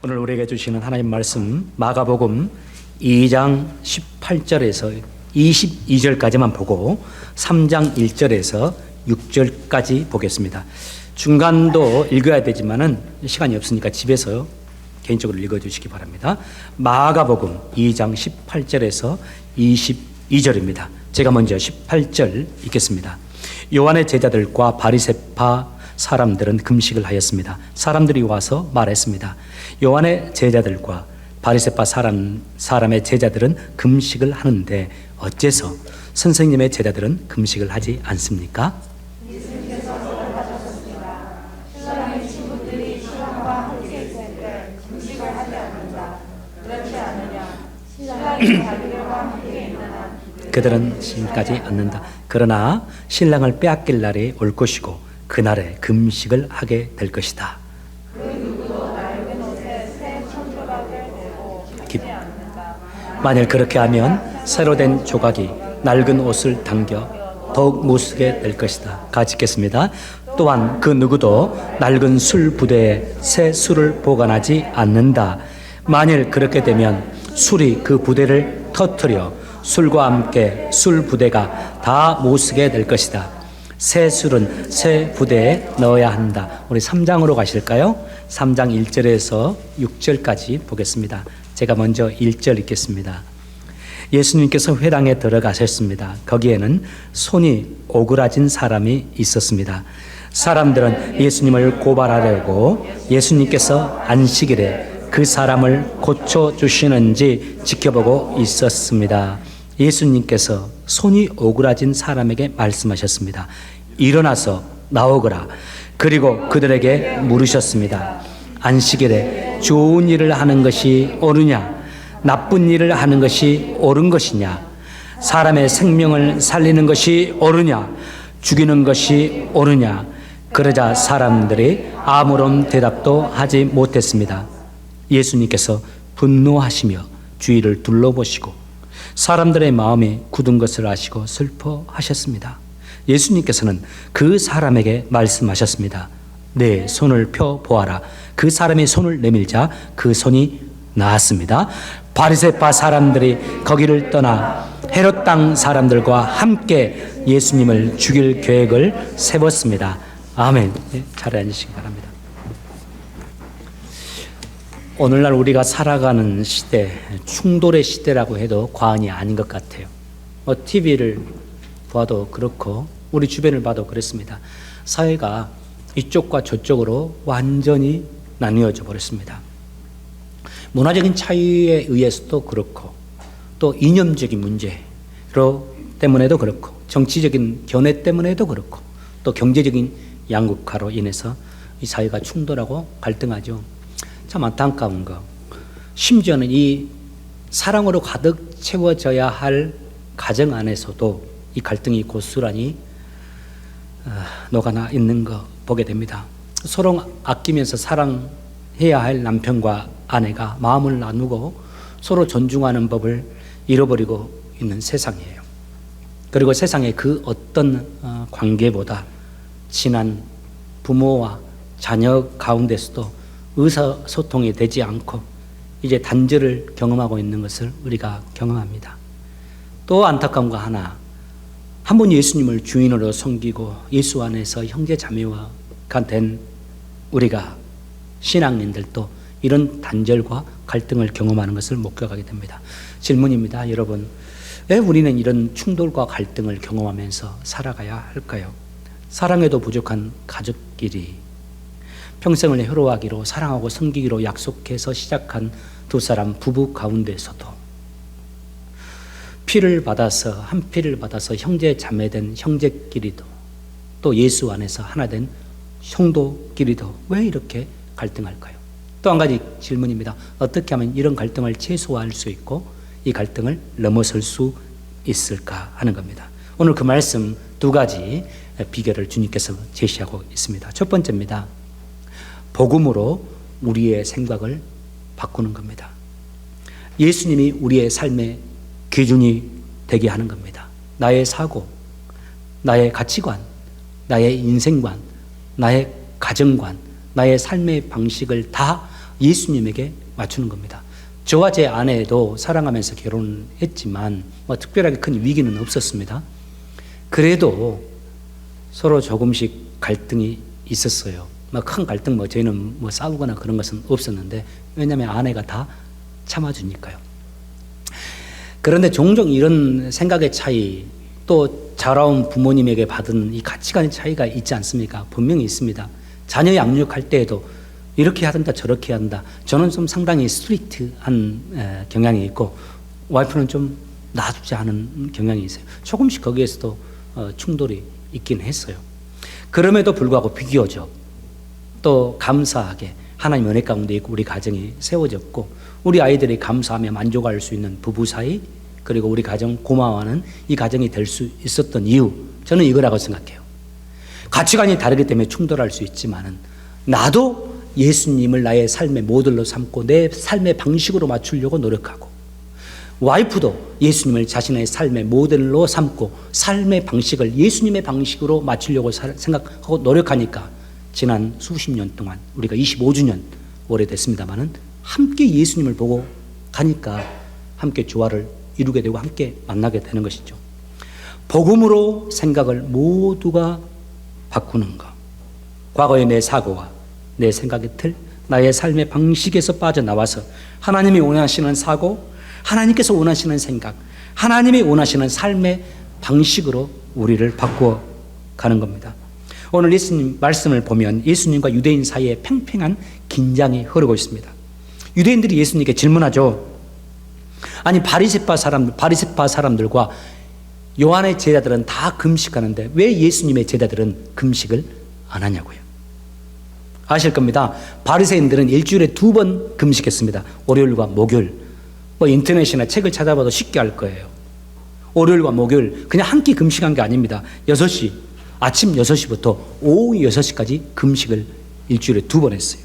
오늘 우리에게 주시는 하나님 말씀 마가복음 2장 18절에서 22절까지만 보고 3장 1절에서 6절까지 보겠습니다. 중간도 읽어야 되지만은 시간이 없으니까 집에서 개인적으로 읽어주시기 바랍니다. 마가복음 2장 18절에서 22절입니다. 제가 먼저 18절 읽겠습니다. 요한의 제자들과 바리새파 사람들은 금식을 하였습니다. 사람들이 와서 말했습니다. 요한의 제자들과 바리새파 사람의 제자들은 금식을 하는데 어째서 선생님의 제자들은 금식을 하지 않습니까? 예수님께서 대답하셨습니다. 신랑의 친구들이 신랑과 함께 있을 때 금식을 하지 않는다. 그렇지 않느냐? 신랑이 자기들과 함께 있는 한 그들은 지금까지 않는다. 그러나 신랑을 빼앗길 날이 올 것이고 그날에 금식을 하게 될 것이다. 그 누구도 낡은 옷에 새 천조각을 대고 죽지 않는다. 만일 그렇게 하면 새로 된 조각이 낡은 옷을 당겨 더욱 못쓰게 될 것이다. 같이 읽겠습니다. 또한 그 누구도 낡은 술 부대에 새 술을 보관하지 않는다. 만일 그렇게 되면 술이 그 부대를 터뜨려 술과 함께 술 부대가 다 못쓰게 될 것이다. 새 술은 새 부대에 넣어야 한다. 우리 3장으로 가실까요? 3장 1절에서 6절까지 보겠습니다. 제가 먼저 1절 읽겠습니다. 예수님께서 회당에 들어가셨습니다. 거기에는 손이 오그라진 사람이 있었습니다. 사람들은 예수님을 고발하려고 예수님께서 안식일에 그 사람을 고쳐주시는지 지켜보고 있었습니다. 예수님께서 손이 오그라진 사람에게 말씀하셨습니다. 일어나서 나오거라. 그리고 그들에게 물으셨습니다. 안식일에 좋은 일을 하는 것이 옳으냐? 나쁜 일을 하는 것이 옳은 것이냐? 사람의 생명을 살리는 것이 옳으냐? 죽이는 것이 옳으냐? 그러자 사람들이 아무런 대답도 하지 못했습니다. 예수님께서 분노하시며 주위를 둘러보시고 사람들의 마음이 굳은 것을 아시고 슬퍼하셨습니다. 예수님께서는 그 사람에게 말씀하셨습니다. 내 손을 펴 보아라. 그 사람의 손을 내밀자 그 손이 나았습니다. 바리새파 사람들이 거기를 떠나 헤롯 땅 사람들과 함께 예수님을 죽일 계획을 세웠습니다. 아멘. 잘 앉으시기 바랍니다. 오늘날 우리가 살아가는 시대, 충돌의 시대라고 해도 과언이 아닌 것 같아요. TV를 봐도 그렇고 우리 주변을 봐도 그렇습니다. 사회가 이쪽과 저쪽으로 완전히 나뉘어져 버렸습니다. 문화적인 차이에 의해서도 그렇고 또 이념적인 문제 때문에도 그렇고 정치적인 견해 때문에도 그렇고 또 경제적인 양극화로 인해서 이 사회가 충돌하고 갈등하죠. 참 안타까운 거. 심지어는 이 사랑으로 가득 채워져야 할 가정 안에서도 이 갈등이 고스란히 녹아나 있는 거 보게 됩니다. 서로 아끼면서 사랑해야 할 남편과 아내가 마음을 나누고 서로 존중하는 법을 잃어버리고 있는 세상이에요. 그리고 세상의 그 어떤 관계보다 친한 부모와 자녀 가운데서도 의사소통이 되지 않고 이제 단절을 경험하고 있는 것을 우리가 경험합니다. 또 안타까운 거 하나, 한 번 예수님을 주인으로 섬기고 예수 안에서 형제 자매가 된 우리가 신앙인들도 이런 단절과 갈등을 경험하는 것을 목격하게 됩니다. 질문입니다. 여러분, 왜 우리는 이런 충돌과 갈등을 경험하면서 살아가야 할까요? 사랑에도 부족한 가족끼리 평생을 효로하기로 사랑하고 섬기기로 약속해서 시작한 두 사람 부부 가운데서도 한 피를 받아서 형제 자매된 형제끼리도 또 예수 안에서 하나 된 성도끼리도 왜 이렇게 갈등할까요? 또 한 가지 질문입니다. 어떻게 하면 이런 갈등을 최소화할 수 있고 이 갈등을 넘어설 수 있을까 하는 겁니다. 오늘 그 말씀 두 가지 비결을 주님께서 제시하고 있습니다. 첫 번째입니다. 복음으로 우리의 생각을 바꾸는 겁니다. 예수님이 우리의 삶의 기준이 되게 하는 겁니다. 나의 사고, 나의 가치관, 나의 인생관, 나의 가정관, 나의 삶의 방식을 다 예수님에게 맞추는 겁니다. 저와 제 아내도 사랑하면서 결혼했지만 뭐 특별하게 큰 위기는 없었습니다. 그래도 서로 조금씩 갈등이 있었어요. 뭐 큰 갈등, 저희는 싸우거나 그런 것은 없었는데, 왜냐하면 아내가 다 참아주니까요. 그런데 종종 이런 생각의 차이, 또 자라온 부모님에게 받은 이 가치관의 차이가 있지 않습니까? 분명히 있습니다. 자녀 양육할 때에도 이렇게 해야 한다, 저렇게 해야 한다. 저는 좀 상당히 스트릭트한 경향이 있고, 와이프는 좀 놔두지 않은 경향이 있어요. 조금씩 거기에서도 충돌이 있긴 했어요. 그럼에도 불구하고 비교적 또 감사하게 하나님 은혜 가운데 있고 우리 가정이 세워졌고, 우리 아이들이 감사하며 만족할 수 있는 부부 사이, 그리고 우리 가정 고마워하는 이 가정이 될 수 있었던 이유, 저는 이거라고 생각해요. 가치관이 다르기 때문에 충돌할 수 있지만은, 나도 예수님을 나의 삶의 모델로 삼고 내 삶의 방식으로 맞추려고 노력하고, 와이프도 예수님을 자신의 삶의 모델로 삼고 삶의 방식을 예수님의 방식으로 맞추려고 생각하고 노력하니까 지난 수십 년 동안, 우리가 25주년 오래됐습니다마는 함께 예수님을 보고 가니까 함께 조화를 이루게 되고 함께 만나게 되는 것이죠. 복음으로 생각을 모두가 바꾸는 것. 과거의 내 사고와 내 생각의 틀, 나의 삶의 방식에서 빠져나와서 하나님이 원하시는 사고, 하나님께서 원하시는 생각, 하나님이 원하시는 삶의 방식으로 우리를 바꾸어 가는 겁니다. 오늘 예수님 말씀을 보면 예수님과 유대인 사이에 팽팽한 긴장이 흐르고 있습니다. 유대인들이 예수님께 질문하죠. 아니, 바리새파 사람들과 요한의 제자들은 다 금식하는데 왜 예수님의 제자들은 금식을 안 하냐고요. 아실 겁니다. 바리새인들은 일주일에 2번 금식했습니다. 월요일과 목요일. 인터넷이나 책을 찾아봐도 쉽게 알 거예요. 월요일과 목요일 그냥 한 끼 금식한 게 아닙니다. 6시, 아침 6시부터 오후 6시까지 금식을 일주일에 2번 했어요.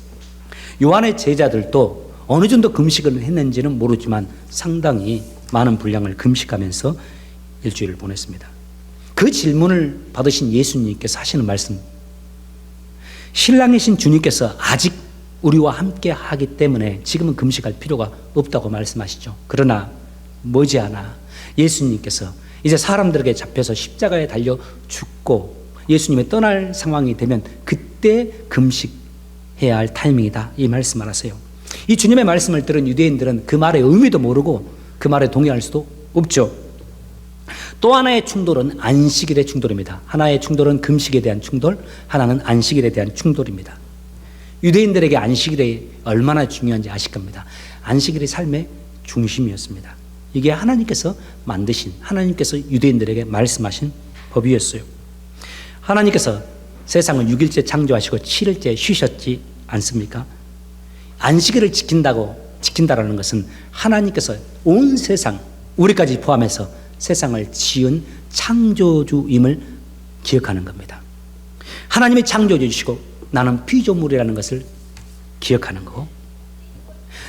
요한의 제자들도 어느 정도 금식을 했는지는 모르지만 상당히 많은 분량을 금식하면서 일주일을 보냈습니다. 그 질문을 받으신 예수님께서 하시는 말씀, 신랑이신 주님께서 아직 우리와 함께 하기 때문에 지금은 금식할 필요가 없다고 말씀하시죠. 그러나 머지않아 예수님께서 이제 사람들에게 잡혀서 십자가에 달려 죽고 예수님이 떠날 상황이 되면 그때 금식해야 할 타이밍이다, 이 말씀을 하세요. 이 주님의 말씀을 들은 유대인들은 그 말의 의미도 모르고 그 말에 동의할 수도 없죠. 또 하나의 충돌은 안식일의 충돌입니다. 하나의 충돌은 금식에 대한 충돌, 하나는 안식일에 대한 충돌입니다. 유대인들에게 안식일이 얼마나 중요한지 아실 겁니다. 안식일이 삶의 중심이었습니다. 이게 하나님께서 만드신, 하나님께서 유대인들에게 말씀하신 법이었어요. 하나님께서 세상을 6일째 창조하시고 7일째 쉬셨지 않습니까? 안식일을 지킨다라는 것은 하나님께서 온 세상, 우리까지 포함해서 세상을 지은 창조주임을 기억하는 겁니다. 하나님이 창조주시고 나는 피조물이라는 것을 기억하는 거,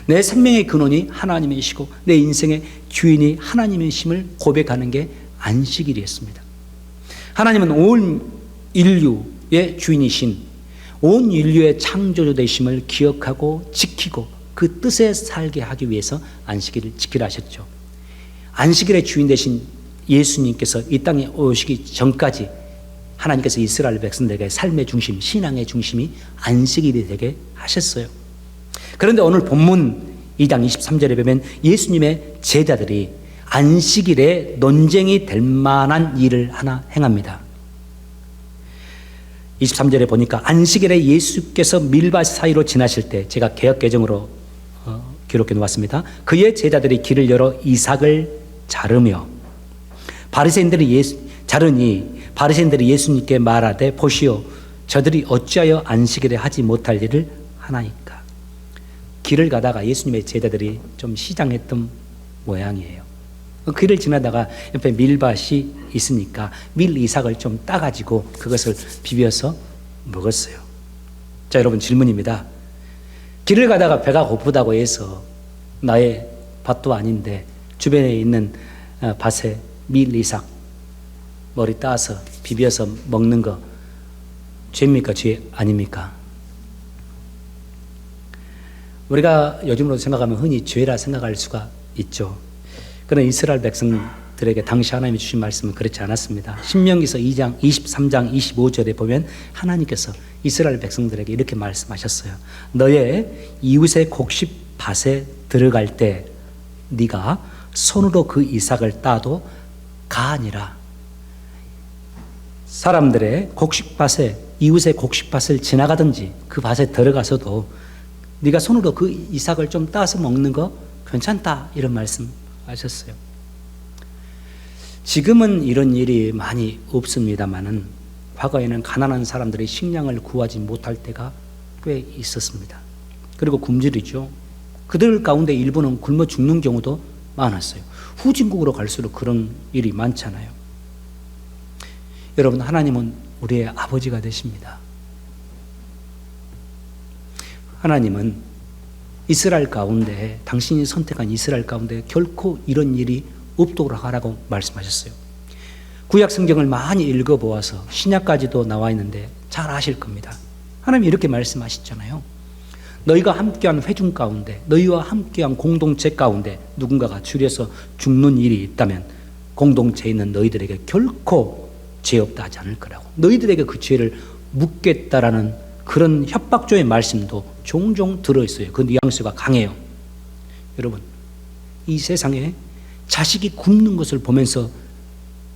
내 생명의 근원이 하나님이시고 내 인생의 주인이 하나님이심을 고백하는 게 안식일이었습니다. 하나님은 온 인류의 주인이신, 온 인류의 창조주 되심을 기억하고 지키고 그 뜻에 살게 하기 위해서 안식일을 지키라 하셨죠. 안식일의 주인 되신 예수님께서 이 땅에 오시기 전까지 하나님께서 이스라엘 백성들에게 삶의 중심, 신앙의 중심이 안식일이 되게 하셨어요. 그런데 오늘 본문 2장 23절에 보면 예수님의 제자들이 안식일에 논쟁이 될 만한 일을 하나 행합니다. 23절에 보니까 안식일에 예수께서 밀밭 사이로 지나실 때, 제가 개역개정으로 기록해 놓았습니다. 그의 제자들이 길을 열어 이삭을 자르며 바리새인들이 예수님께 말하되 보시오, 저들이 어찌하여 안식일에 하지 못할 일을 하나이까. 길을 가다가 예수님의 제자들이 좀 시장했던 모양이에요. 길을 지나다가 옆에 밀밭이 있으니까 밀 이삭을 좀 따가지고 그것을 비벼서 먹었어요. 자, 여러분, 질문입니다. 길을 가다가 배가 고프다고 해서 나의 밭도 아닌데 주변에 있는 밭에 밀 이삭 머리 따서 비벼서 먹는 거 죄입니까? 죄 아닙니까? 우리가 요즘으로 생각하면 흔히 죄라 생각할 수가 있죠. 그러나 이스라엘 백성들에게 당시 하나님이 주신 말씀은 그렇지 않았습니다. 신명기서 2장 23장 25절에 보면 하나님께서 이스라엘 백성들에게 이렇게 말씀하셨어요. 너의 이웃의 곡식밭에 들어갈 때 네가 손으로 그 이삭을 따도 가하니라. 사람들의 곡식밭에, 이웃의 곡식밭을 지나가든지 그 밭에 들어가서도 네가 손으로 그 이삭을 좀 따서 먹는 거 괜찮다, 이런 말씀 하셨어요. 지금은 이런 일이 많이 없습니다만은 과거에는 가난한 사람들이 식량을 구하지 못할 때가 꽤 있었습니다. 그리고 굶주리죠. 그들 가운데 일부는 굶어 죽는 경우도 많았어요. 후진국으로 갈수록 그런 일이 많잖아요. 여러분, 하나님은 우리의 아버지가 되십니다. 하나님은 이스라엘 가운데, 당신이 선택한 이스라엘 가운데 결코 이런 일이 없도록 하라고 말씀하셨어요. 구약 성경을 많이 읽어보아서 신약까지도 나와 있는데 잘 아실 겁니다. 하나님이 이렇게 말씀하셨잖아요. 너희가 함께한 회중 가운데, 너희와 함께한 공동체 가운데 누군가가 줄여서 죽는 일이 있다면 공동체에 있는 너희들에게 결코 죄 없다 하지 않을 거라고, 너희들에게 그 죄를 묻겠다라는 그런 협박조의 말씀도 종종 들어있어요. 그 뉘앙스가 강해요. 여러분, 이 세상에 자식이 굶는 것을 보면서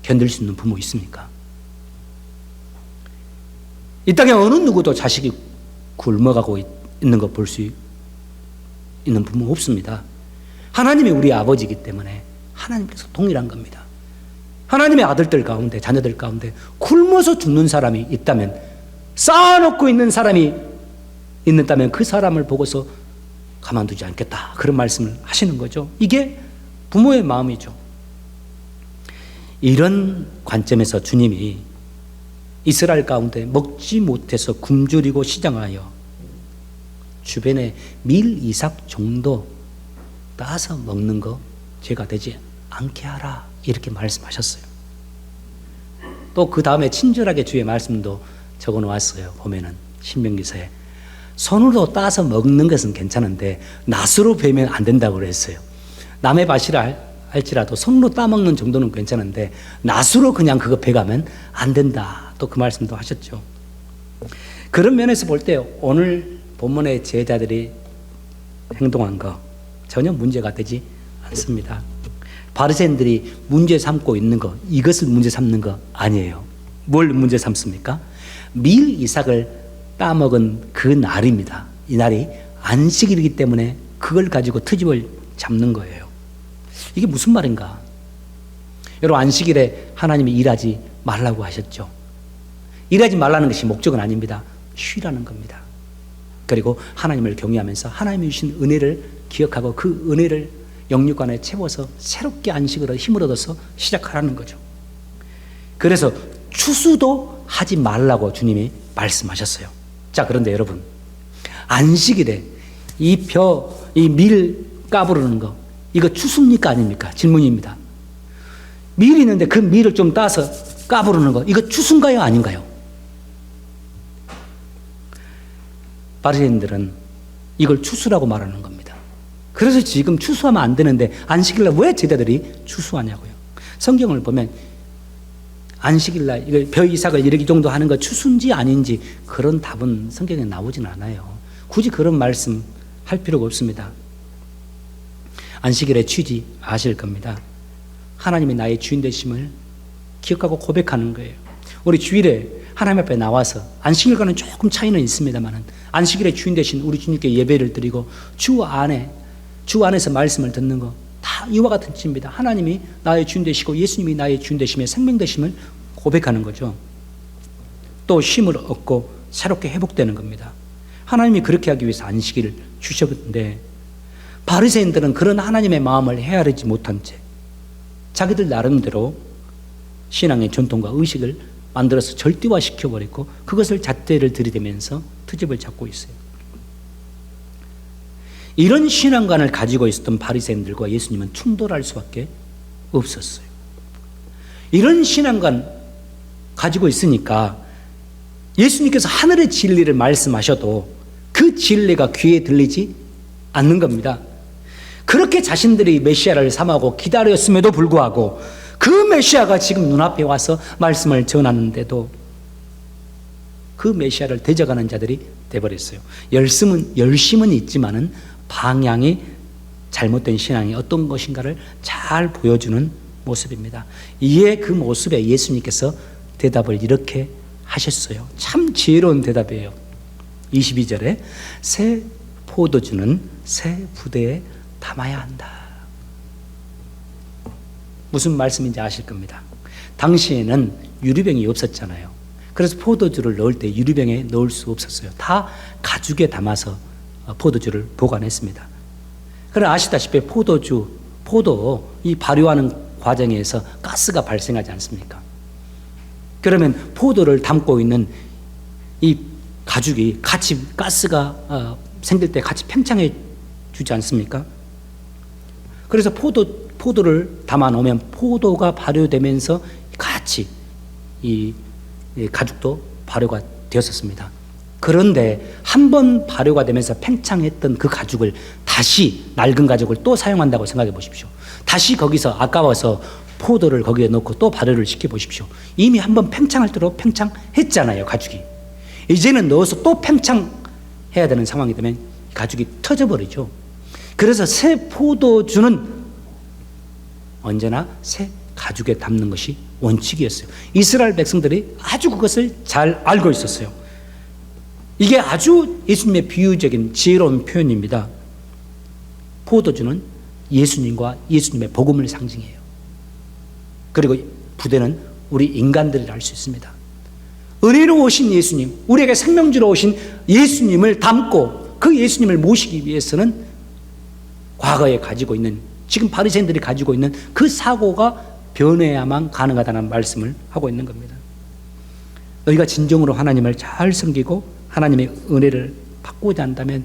견딜 수 있는 부모 있습니까? 이 땅에 어느 누구도 자식이 굶어가고 있는 거 볼 수 있는 부모 없습니다. 하나님이 우리 아버지이기 때문에 하나님께서 동일한 겁니다. 하나님의 아들들 가운데, 자녀들 가운데 굶어서 죽는 사람이 있다면, 쌓아놓고 있는 사람이 있다면 그 사람을 보고서 가만두지 않겠다, 그런 말씀을 하시는 거죠. 이게 부모의 마음이죠. 이런 관점에서 주님이 이스라엘 가운데 먹지 못해서 굶주리고 시장하여 주변에 밀 이삭 정도 따서 먹는 거 죄가 되지 않게 하라, 이렇게 말씀하셨어요. 또 그 다음에 친절하게 주의 말씀도 적어 놓았어요. 보면은 신명기서에 손으로 따서 먹는 것은 괜찮은데 낫으로 베면 안 된다고 그랬어요. 남의 밭이라 할지라도 손으로 따먹는 정도는 괜찮은데 낫으로 그냥 그거 베가면 안 된다, 또 그 말씀도 하셨죠. 그런 면에서 볼 때 오늘 본문의 제자들이 행동한 거 전혀 문제가 되지 않습니다. 바리새인들이 문제 삼고 있는 거, 이것을 문제 삼는 거 아니에요. 뭘 문제 삼습니까? 밀 이삭을 따먹은 그 날입니다. 이 날이 안식일이기 때문에 그걸 가지고 트집을 잡는 거예요. 이게 무슨 말인가? 여러분, 안식일에 하나님이 일하지 말라고 하셨죠. 일하지 말라는 것이 목적은 아닙니다. 쉬라는 겁니다. 그리고 하나님을 경외하면서 하나님이 주신 은혜를 기억하고 그 은혜를 영육간에 채워서 새롭게 안식을 힘을 얻어서 시작하라는 거죠. 그래서 추수도 하지 말라고 주님이 말씀하셨어요. 자, 그런데 여러분, 안식일에 이 밀 까부르는 거, 이거 추수입니까 아닙니까? 질문입니다. 밀이 있는데 그 밀을 좀 따서 까부르는 거, 이거 추수인가요 아닌가요? 바리새인들은 이걸 추수라고 말하는 겁니다. 그래서 지금 추수하면 안 되는데 안식일날 왜 제자들이 추수하냐고요. 성경을 보면 안식일날 이걸 벼 이삭을 이렇게 정도 하는 거 추수인지 아닌지 그런 답은 성경에 나오진 않아요. 굳이 그런 말씀 할 필요가 없습니다. 안식일의 취지 아실 겁니다. 하나님이 나의 주인 되심을 기억하고 고백하는 거예요. 우리 주일에 하나님 앞에 나와서, 안식일과는 조금 차이는 있습니다만 안식일의 주인 되신 우리 주님께 예배를 드리고 주 안에서 말씀을 듣는 거 다 이와 같은 뜻입니다. 하나님이 나의 주인 되시고 예수님이 나의 주인 되심에 생명 되심을 고백하는 거죠. 또 쉼을 얻고 새롭게 회복되는 겁니다. 하나님이 그렇게 하기 위해서 안식일을 주셨는데 바리새인들은 그런 하나님의 마음을 헤아리지 못한 채 자기들 나름대로 신앙의 전통과 의식을 만들어서 절대화시켜버리고 그것을 잣대를 들이대면서 트집을 잡고 있어요. 이런 신앙관을 가지고 있었던 바리새인들과 예수님은 충돌할 수밖에 없었어요. 이런 신앙관 가지고 있으니까 예수님께서 하늘의 진리를 말씀하셔도 그 진리가 귀에 들리지 않는 겁니다. 그렇게 자신들이 메시아를 삼하고 기다렸음에도 불구하고 그 메시아가 지금 눈앞에 와서 말씀을 전하는데도 그 메시아를 대적하는 자들이 돼버렸어요. 열심은 있지만은 방향이 잘못된 신앙이 어떤 것인가를 잘 보여주는 모습입니다. 이에 그 모습에 예수님께서 대답을 이렇게 하셨어요. 참 지혜로운 대답이에요. 22절에 새 포도주는 새 부대에 담아야 한다. 무슨 말씀인지 아실 겁니다. 당시에는 유리병이 없었잖아요. 그래서 포도주를 넣을 때 유리병에 넣을 수 없었어요. 다 가죽에 담아서 포도주를 보관했습니다. 그러나 아시다시피 포도 이 발효하는 과정에서 가스가 발생하지 않습니까? 그러면 포도를 담고 있는 이 가죽이 같이 가스가 생길 때 같이 팽창해 주지 않습니까? 그래서 포도를 담아 놓으면 포도가 발효되면서 같이 이 가죽도 발효가 되었었습니다. 그런데 한 번 발효가 되면서 팽창했던 그 가죽을 다시 낡은 가죽을 또 사용한다고 생각해 보십시오. 다시 거기서 아까워서 포도를 거기에 넣고 또 발효를 시켜 보십시오. 이미 한 번 팽창할 대로 팽창했잖아요, 가죽이. 이제는 넣어서 또 팽창해야 되는 상황이 되면 가죽이 터져버리죠. 그래서 새 포도주는 언제나 새 가죽에 담는 것이 원칙이었어요. 이스라엘 백성들이 아주 그것을 잘 알고 있었어요. 이게 아주 예수님의 비유적인 지혜로운 표현입니다. 포도주는 예수님과 예수님의 복음을 상징해요. 그리고 부대는 우리 인간들이 알 수 있습니다. 은혜로 오신 예수님, 우리에게 생명주로 오신 예수님을 담고 그 예수님을 모시기 위해서는 과거에 가지고 있는, 지금 바리새인들이 가지고 있는 그 사고가 변해야만 가능하다는 말씀을 하고 있는 겁니다. 너희가 진정으로 하나님을 잘 섬기고 하나님의 은혜를 받고자 한다면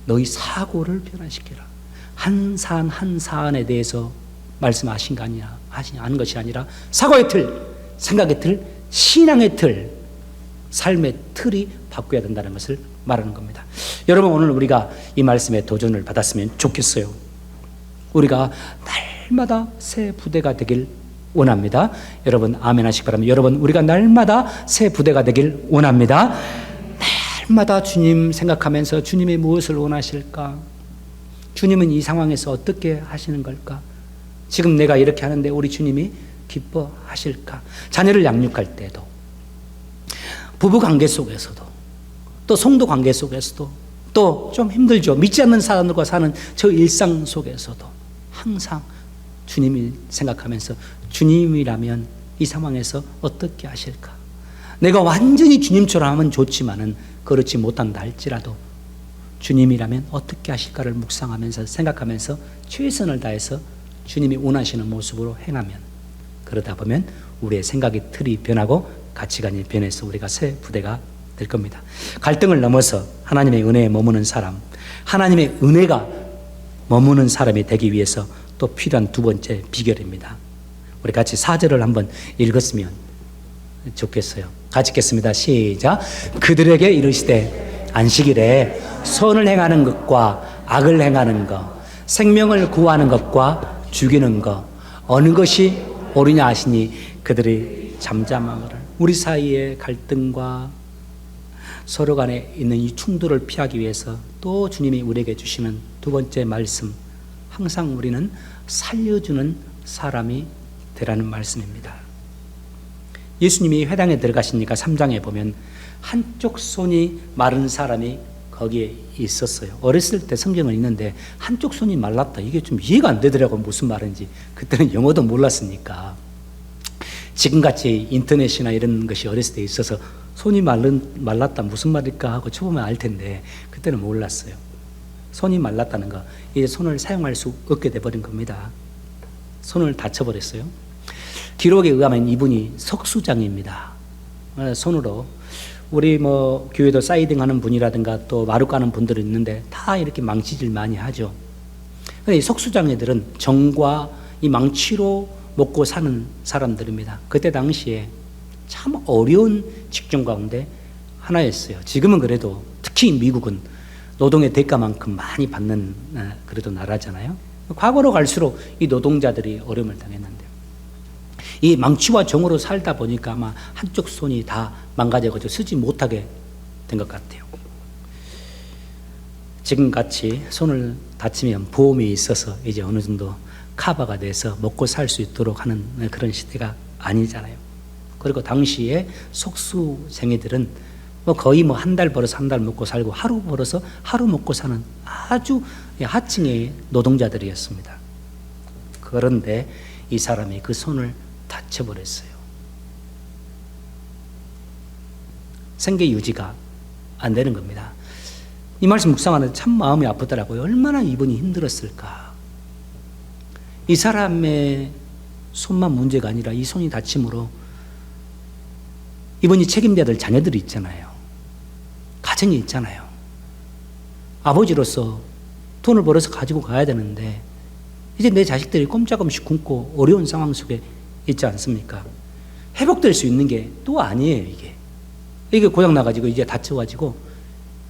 너희 사고를 변화시켜라. 한 사안 한 사안에 대해서 말씀하신 거 아니냐, 하는 것이 아니라 사고의 틀, 생각의 틀, 신앙의 틀, 삶의 틀이 바뀌어야 된다는 것을 말하는 겁니다. 여러분, 오늘 우리가 이 말씀에 도전을 받았으면 좋겠어요. 우리가 날마다 새 부대가 되길 원합니다. 여러분 아멘 하시기 바랍니다. 여러분, 우리가 날마다 새 부대가 되길 원합니다. 날마다 주님 생각하면서 주님이 무엇을 원하실까? 주님은 이 상황에서 어떻게 하시는 걸까? 지금 내가 이렇게 하는데 우리 주님이 기뻐하실까? 자녀를 양육할 때도, 부부 관계 속에서도, 또 성도 관계 속에서도, 또 좀 힘들죠. 믿지 않는 사람들과 사는 저 일상 속에서도 항상 주님을 생각하면서 주님이라면 이 상황에서 어떻게 하실까? 내가 완전히 주님처럼 하면 좋지만은 그렇지 못한다 할지라도 주님이라면 어떻게 하실까를 묵상하면서 생각하면서 최선을 다해서 주님이 원하시는 모습으로 행하면, 그러다 보면 우리의 생각의 틀이 변하고 가치관이 변해서 우리가 새 부대가 될 겁니다. 갈등을 넘어서 하나님의 은혜에 머무는 사람, 하나님의 은혜가 머무는 사람이 되기 위해서 또 필요한 두 번째 비결입니다. 우리 같이 4절을 한번 읽었으면 좋겠어요. 같이 읽겠습니다. 시작. 그들에게 이르시되 안식일에 선을 행하는 것과 악을 행하는 것, 생명을 구하는 것과 죽이는 것, 어느 것이 옳으냐 하시니 그들이 잠잠하거늘. 우리 사이의 갈등과 서로 간에 있는 이 충돌을 피하기 위해서 또 주님이 우리에게 주시는 두 번째 말씀, 항상 우리는 살려주는 사람이 되라는 말씀입니다. 예수님이 회당에 들어가시니까 3장에 보면 한쪽 손이 마른 사람이 거기에 있었어요. 어렸을 때 성경은 있는데 한쪽 손이 말랐다, 이게 좀 이해가 안 되더라고요. 무슨 말인지. 그때는 영어도 몰랐으니까. 지금같이 인터넷이나 이런 것이 어렸을 때 있어서 손이 말랐다 무슨 말일까 하고 쳐보면 알 텐데 그때는 몰랐어요. 손이 말랐다는 거, 이제 손을 사용할 수 없게 돼버린 겁니다. 손을 다쳐버렸어요. 기록에 의하면 이분이 석수장입니다. 손으로 우리 교회도 사이딩 하는 분이라든가 또 마루 까는 분들이 있는데 다 이렇게 망치질 많이 하죠. 근데 이 석수장애들은 정과 이 망치로 먹고 사는 사람들입니다. 그때 당시에 참 어려운 직종 가운데 하나였어요. 지금은 그래도 특히 미국은 노동의 대가만큼 많이 받는 그래도 나라잖아요. 과거로 갈수록 이 노동자들이 어려움을 당했는데요. 이 망치와 정으로 살다 보니까 아마 한쪽 손이 다 망가져가지고 쓰지 못하게 된 것 같아요. 지금같이 손을 다치면 보험이 있어서 이제 어느 정도 커버가 돼서 먹고 살 수 있도록 하는 그런 시대가 아니잖아요. 그리고 당시에 속수생애들은 거의 한 달 벌어서 한 달 먹고 살고 하루 벌어서 하루 먹고 사는 아주 하층의 노동자들이었습니다. 그런데 이 사람이 그 손을 다쳐버렸어요. 생계 유지가 안 되는 겁니다. 이 말씀 묵상하는데 참 마음이 아프더라고요. 얼마나 이분이 힘들었을까. 이 사람의 손만 문제가 아니라 이 손이 다침으로 이분이 책임져야 될 자녀들이 있잖아요. 가정이 있잖아요. 아버지로서 돈을 벌어서 가지고 가야 되는데 이제 내 자식들이 꼼짝없이 굶고 어려운 상황 속에 있지 않습니까? 회복될 수 있는 게 또 아니에요. 이게 고장나가지고 이제 다쳐가지고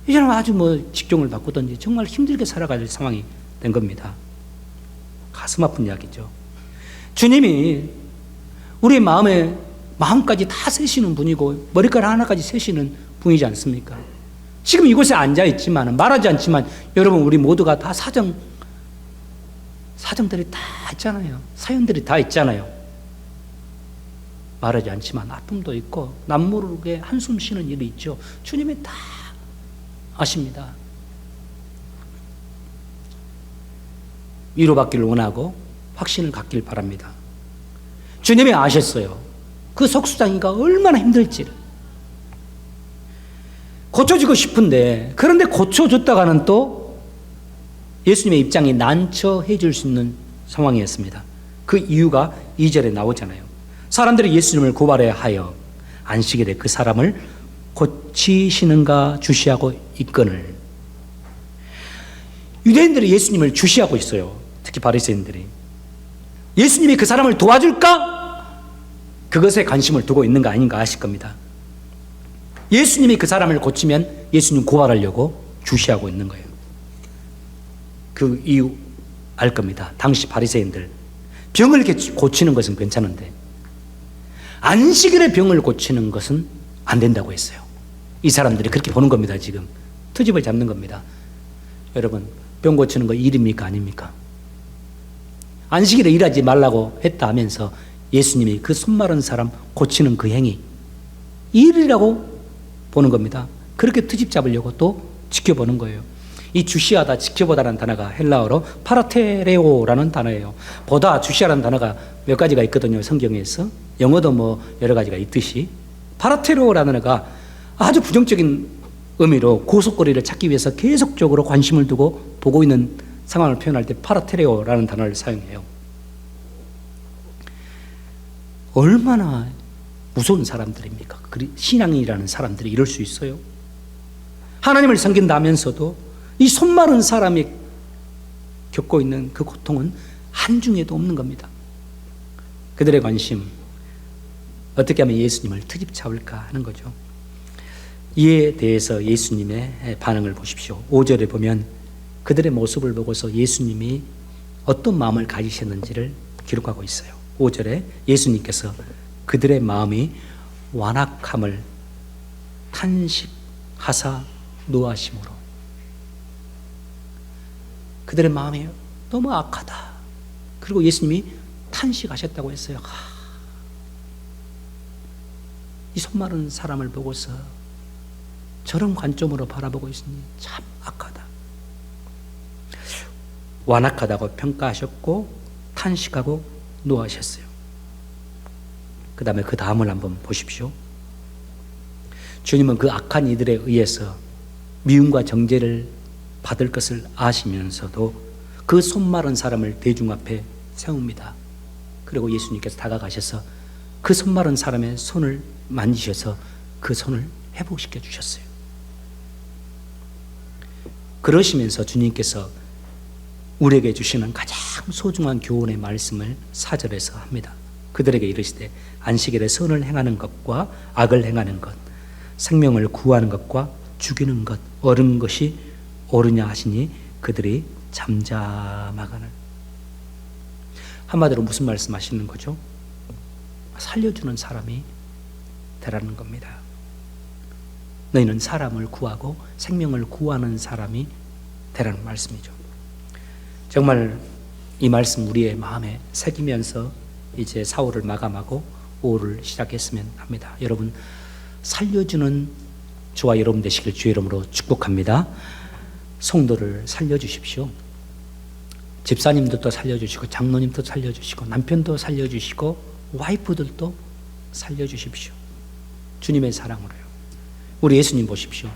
이제는 아주 직종을 바꾸든지 정말 힘들게 살아갈 상황이 된 겁니다. 가슴 아픈 이야기죠. 주님이 우리의 마음까지 다 세시는 분이고 머리카락 하나까지 세시는 분이지 않습니까? 지금 이곳에 앉아있지만 말하지 않지만 여러분 우리 모두가 다 사정들이 다 있잖아요. 사연들이 다 있잖아요. 말하지 않지만 아픔도 있고 남모르게 한숨 쉬는 일이 있죠. 주님이 다 아십니다. 위로받기를 원하고 확신을 갖길 바랍니다. 주님이 아셨어요. 그 속수장이가 얼마나 힘들지를. 고쳐주고 싶은데 그런데 고쳐줬다가는 또 예수님의 입장이 난처해 줄 수 있는 상황이었습니다. 그 이유가 2절에 나오잖아요. 사람들이 예수님을 고발해 하여 안식일에 그 사람을 고치시는가 주시하고 있거늘. 유대인들이 예수님을 주시하고 있어요. 특히 바리새인들이. 예수님이 그 사람을 도와줄까? 그것에 관심을 두고 있는 거 아닌가 하실 겁니다. 예수님이 그 사람을 고치면 예수님 고발하려고 주시하고 있는 거예요. 그 이유 알 겁니다. 당시 바리새인들 병을 고치는 것은 괜찮은데 안식일에 병을 고치는 것은 안 된다고 했어요. 이 사람들이 그렇게 보는 겁니다. 지금 트집을 잡는 겁니다. 여러분 병 고치는 거 일입니까 아닙니까? 안식일에 일하지 말라고 했다 하면서 예수님이 그 손 마른 사람 고치는 그 행위 일이라고 보는 겁니다. 그렇게 트집 잡으려고 또 지켜보는 거예요. 이 주시하다, 지켜보다라는 단어가 헬라어로 파라테레오라는 단어예요. 보다, 주시하라는 단어가 몇 가지가 있거든요. 성경에서. 영어도 여러 가지가 있듯이 파라테레오라는 단어가 아주 부정적인 의미로 고속거리를 찾기 위해서 계속적으로 관심을 두고 보고 있는 상황을 표현할 때 파라테레오라는 단어를 사용해요. 얼마나 무서운 사람들입니까? 신앙이라는 사람들이 이럴 수 있어요? 하나님을 섬긴다면서도 이 손 마른 사람이 겪고 있는 그 고통은 한중에도 없는 겁니다. 그들의 관심, 어떻게 하면 예수님을 트집 잡을까 하는 거죠. 이에 대해서 예수님의 반응을 보십시오. 5절에 보면 그들의 모습을 보고서 예수님이 어떤 마음을 가지셨는지를 기록하고 있어요. 5절에 예수님께서 그들의 마음이 완악함을 탄식하사 노하심으로, 그들의 마음이 너무 악하다. 그리고 예수님이 탄식하셨다고 했어요. 이 손 마른 사람을 보고서 저런 관점으로 바라보고 있으니 참 악하다. 완악하다고 평가하셨고 탄식하고 노하셨어요. 그 다음에 그 다음을 한번 보십시오. 주님은 그 악한 이들에 의해서 미움과 정죄를 받을 것을 아시면서도 그 손 마른 사람을 대중 앞에 세웁니다. 그리고 예수님께서 다가가셔서 그 손 마른 사람의 손을 만지셔서 그 손을 회복시켜 주셨어요. 그러시면서 주님께서 우리에게 주시는 가장 소중한 교훈의 말씀을 4절에서 합니다. 그들에게 이르시되 안식일에 선을 행하는 것과 악을 행하는 것, 생명을 구하는 것과 죽이는 것, 옳은 것이 오르냐 하시니 그들이 잠잠하거늘. 한마디로 무슨 말씀하시는 거죠? 살려주는 사람이 되라는 겁니다. 너희는 사람을 구하고 생명을 구하는 사람이 되라는 말씀이죠. 정말 이 말씀 우리의 마음에 새기면서 이제 4월을 마감하고 5월을 시작했으면 합니다. 여러분, 살려주는 저와 여러분 되시길 주의 이름으로 축복합니다. 성도를 살려주십시오. 집사님들도 살려주시고, 장로님도 살려주시고, 남편도 살려주시고, 와이프들도 살려주십시오. 주님의 사랑으로요. 우리 예수님 보십시오.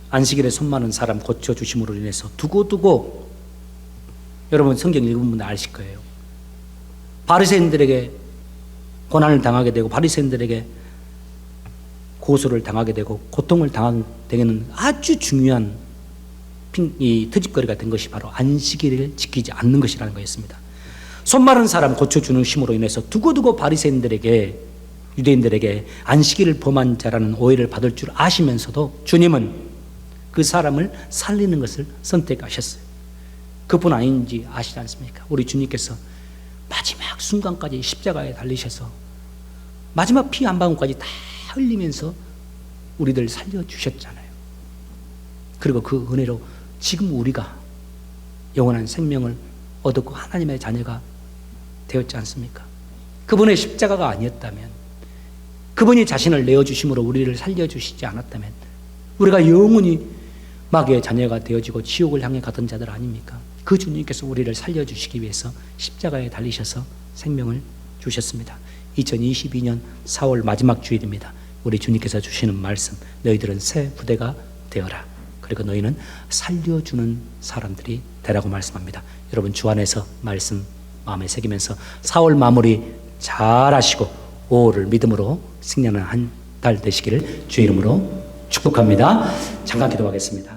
안식일에 손 많은 사람 고쳐주심으로 인해서 두고두고, 여러분 성경 읽은 분들 아실 거예요. 바리새인들에게 고난을 당하게 되고, 바리새인들에게 고소를 당하게 되고, 고통을 당하게 되는 아주 중요한 이 트집거리가 된 것이 바로 안식일을 지키지 않는 것이라는 거였습니다. 손 마른 사람 고쳐주는 힘으로 인해서 두고두고 바리새인들에게, 유대인들에게 안식일을 범한 자라는 오해를 받을 줄 아시면서도 주님은 그 사람을 살리는 것을 선택하셨어요. 그뿐 아닌지 아시지 않습니까? 우리 주님께서 마지막 순간까지 십자가에 달리셔서 마지막 피 한 방울까지 다 흘리면서 우리들 살려주셨잖아요. 그리고 그 은혜로 지금 우리가 영원한 생명을 얻었고 하나님의 자녀가 되었지 않습니까? 그분의 십자가가 아니었다면, 그분이 자신을 내어주심으로 우리를 살려주시지 않았다면 우리가 영원히 마귀의 자녀가 되어지고 지옥을 향해 가던 자들 아닙니까? 그 주님께서 우리를 살려주시기 위해서 십자가에 달리셔서 생명을 주셨습니다. 2022년 4월 마지막 주일입니다. 우리 주님께서 주시는 말씀, 너희들은 새 부대가 되어라. 그리고 너희는 살려주는 사람들이 되라고 말씀합니다. 여러분 주 안에서 말씀 마음에 새기면서 4월 마무리 잘 하시고 5월을 믿음으로 승리하는 한 달 되시기를 주의 이름으로 축복합니다. 잠깐 기도하겠습니다.